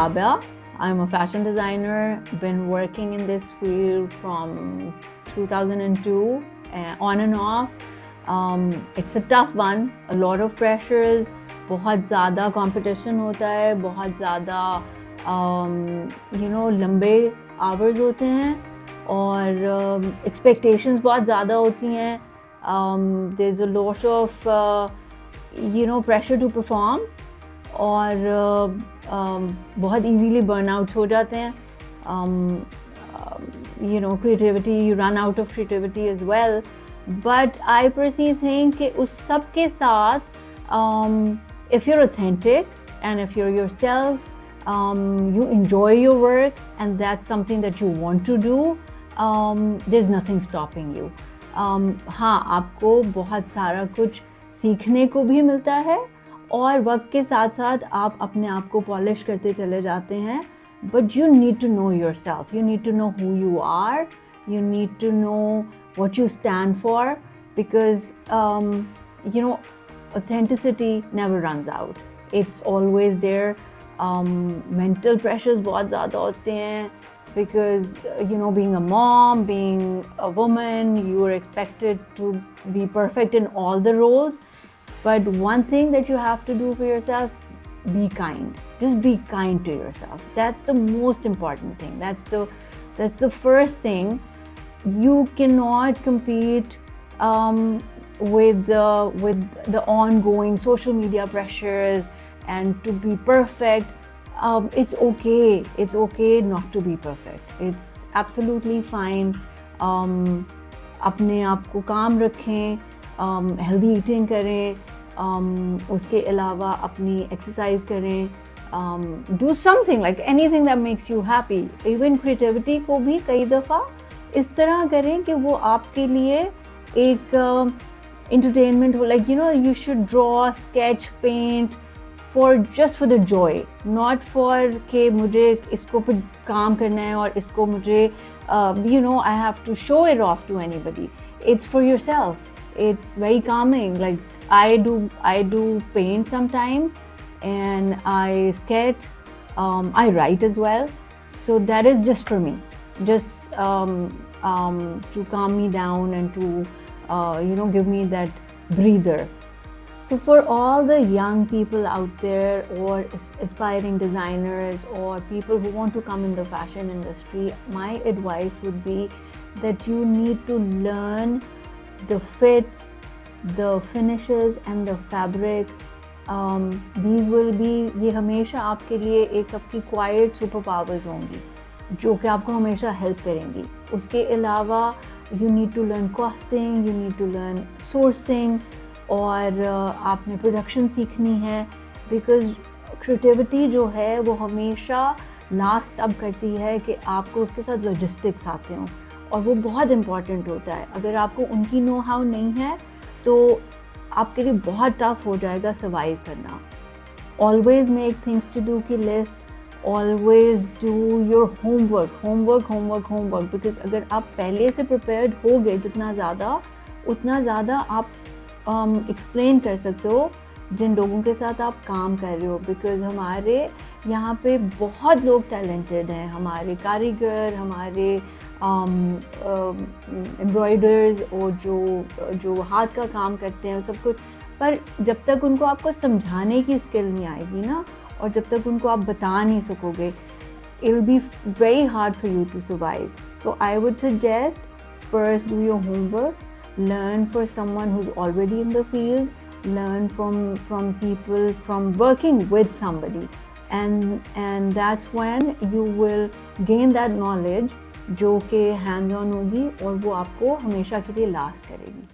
Rabia. I'm a fashion designer, been working in this field from 2002, on and off. It's a tough one, a lot of pressures, बहुत ज़्यादा competition होता है, बहुत ज़्यादा लंबे hours होते हैं और expectations बहुत ज़्यादा होती हैं. There's a lot of pressure to perform और बहुत easily burnouts हो जाते हैं. Creativity, you run out of creativity as well. But I personally think कि उस सब के साथ if you're authentic and if you're yourself, you enjoy your work and that's something that you want to do, there's nothing stopping you. हाँ, आपको बहुत सारा कुछ सीखने को भी मिलता है और वक्त के साथ साथ आप अपने आप को पॉलिश करते चले जाते हैं. But you need to know yourself. You need to know who you are. You need to know what you stand for because, authenticity never runs out. It's always there. Mental pressures बहुत ज़्यादा होते हैं because, being a mom, being a woman, you are expected to be perfect in all the roles. But one thing that you have to do for yourself, be kind. Just be kind to yourself. That's the most important thing. That's the first thing. You cannot compete with the ongoing social media pressures and to be perfect. It's okay. It's okay not to be perfect. It's absolutely fine. अपने आप को काम रखें, healthy eating करें, उसके अलावा अपनी exercise करें, do something like anything that makes you happy. Even creativity को भी कई दफ़ा इस तरह करें कि वो आपके लिए एक entertainment हो, like you should draw, sketch, paint just for the joy, not for कि मुझे इसको फिर काम करना है और इसको मुझे I have to show it off to anybody. It's for yourself. It's very calming. Like I do paint sometimes and I sketch, I write as well. So that is just for me, just to calm me down and to give me that breather. So for all the young people out there or aspiring designers or people who want to come in the fashion industry, my advice would be that you need to learn the fits, the finishes and the fabric. These will be, ये हमेशा आपके लिए एक आपकी quiet super powers होंगी जो कि आपको हमेशा help करेंगी. उसके अलावा you need to learn costing, you need to learn sourcing और आपने production सीखनी है because creativity जो है वो हमेशा last अब करती है कि आपको उसके साथ logistics आते हों और वो बहुत important होता है. अगर आपको उनकी know how नहीं है तो आपके लिए बहुत टफ हो जाएगा सर्वाइव करना. Always make things to do की list. Always do your homework because अगर आप पहले से prepared हो गए उतना ज़्यादा आप explain कर सकते हो जिन लोगों के साथ आप काम कर रहे हो. Because हमारे यहाँ पे बहुत लोग talented हैं, हमारे कारीगर, हमारे एम्ब्रॉयडर्स और जो हाथ का काम करते हैं सब कुछ, पर जब तक उनको आपको समझाने की स्किल नहीं आएगी ना और जब तक उनको आप बता नहीं सकोगे, it will be very hard for you to survive. So I would suggest first do your homework, learn for someone who's already in the field, learn from people, from working with somebody, and that's when you will gain that knowledge जो कि hands on होगी और वो आपको हमेशा के लिए last करेगी.